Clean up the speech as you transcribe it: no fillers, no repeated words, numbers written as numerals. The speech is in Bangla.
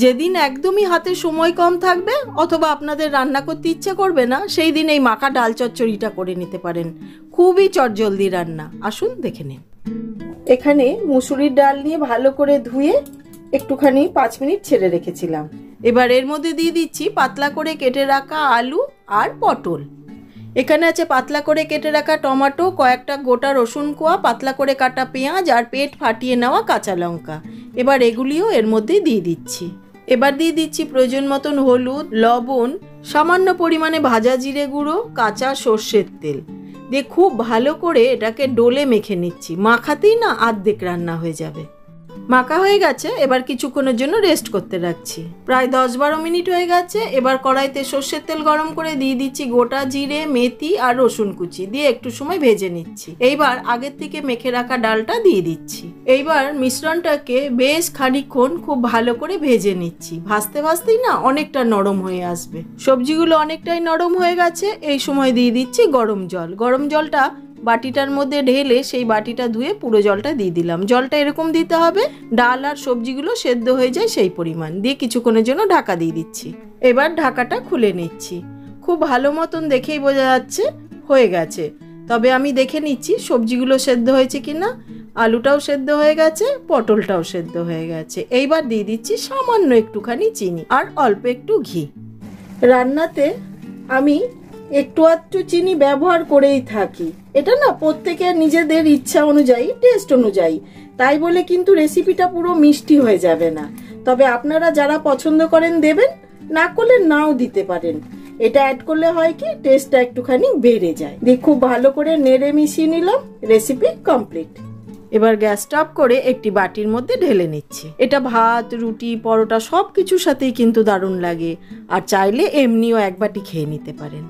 যেদিন একদমই হাতে সময় কম থাকবে অথবা আপনাদের রান্না করতে ইচ্ছে করবে না, সেই দিন এই মাখা ডাল চচ্চড়িটা করে নিতে পারেন। খুবই চটজলদি রান্না, আসুন দেখে নিন। এখানে মুসুরির ডাল নিয়ে ভালো করে ধুয়ে একটুখানি 5 মিনিট ছেড়ে রেখেছিলাম। এবার এর মধ্যে দিয়ে দিচ্ছি পাতলা করে কেটে রাখা আলু আর পটল। এখানে আছে পাতলা করে কেটে রাখা টমেটো, কয়েকটা গোটা রসুন কোয়া, পাতলা করে কাটা পেঁয়াজ আর পেট ফাটিয়ে নেওয়া কাঁচা লঙ্কা। এবার এগুলিও এর মধ্যে দিয়ে দিচ্ছি। এবার দিয়ে দিচ্ছি প্রয়োজন মতন হলুদ, লবণ, সামান্য পরিমাণে ভাজা জিরে গুঁড়ো, কাঁচা সর্ষের তেল দিয়ে খুব ভালো করে এটাকে ডোলে মেখে নিচ্ছি। মাখাতেই না অর্ধেক রান্না হয়ে যাবে। মাখা হয়ে গেছে, এবার কিছুক্ষণের জন্য রেস্ট করতে রাখছি। প্রায় 10-12 মিনিট হয়ে গেছে। এবার কড়াইতে সর্ষের তেল গরম করে দিয়ে দিচ্ছি গোটা জিরে, মেথি আর রসুন কুচি দিয়ে একটু সময় ভেজে নিচ্ছি। এইবার আগের থেকে মেখে রাখা ডালটা দিয়ে দিচ্ছি। এইবার মিশ্রণটাকে বেশ খানিকক্ষণ খুব ভালো করে ভেজে নিচ্ছি। ভাজতে ভাজতেই না অনেকটা নরম হয়ে আসবে। সবজিগুলো অনেকটাই নরম হয়ে গেছে। এই সময় দিয়ে দিচ্ছি গরম জল। গরম জলটা বাটিটার মধ্যে ঢেলে সেই বাটিটা ধুয়ে পুরো জলটা দিয়ে দিলাম। জলটা এরকম দিতে হবে ডাল আর সবজিগুলো সেদ্ধ হয়ে যায় সেই পরিমাণ দিয়ে কিছুক্ষণের জন্য ঢাকা দিয়ে দিচ্ছি। এবার ঢাকাটা খুলে নিচ্ছি। খুব ভালো মতন দেখেই বোঝা যাচ্ছে হয়ে গেছে। তবে আমি দেখে নিচ্ছি সবজিগুলো সেদ্ধ হয়েছে কিনা। আলুটাও সেদ্ধ হয়ে গেছে, পটলটাও সেদ্ধ হয়ে গেছে। এইবার দিয়ে দিচ্ছি সামান্য একটুখানি চিনি আর অল্প একটু ঘি। রান্নাতে আমি একটু আধটু চিনি ব্যবহার করেই থাকি। এটা না প্রত্যেকের নিজেদের ইচ্ছা অনুযায়ী, টেস্ট অনুযায়ী, তাই বলে কিন্তু রেসিপিটা পুরো মিষ্টি হয়ে যাবে না। তবে আপনারা যারা পছন্দ করেন দেবেন, না করলে নাও দিতে পারেন। এটা অ্যাড করলে হয় কি টেস্টটা একটুখানি বেড়ে যায়। দিয়ে খুব ভালো করে নেড়ে মিশিয়ে নিলাম। Recipe complete. এবার গ্যাসটা অফ করে একটি বাটির মধ্যে ঢেলে নিচ্ছি। এটা ভাত, রুটি, পরোটা সব কিছুর সাথেই কিন্তু দারুণ লাগে। আর চাইলে এমনিও এক বাটি খেয়ে নিতে পারেন।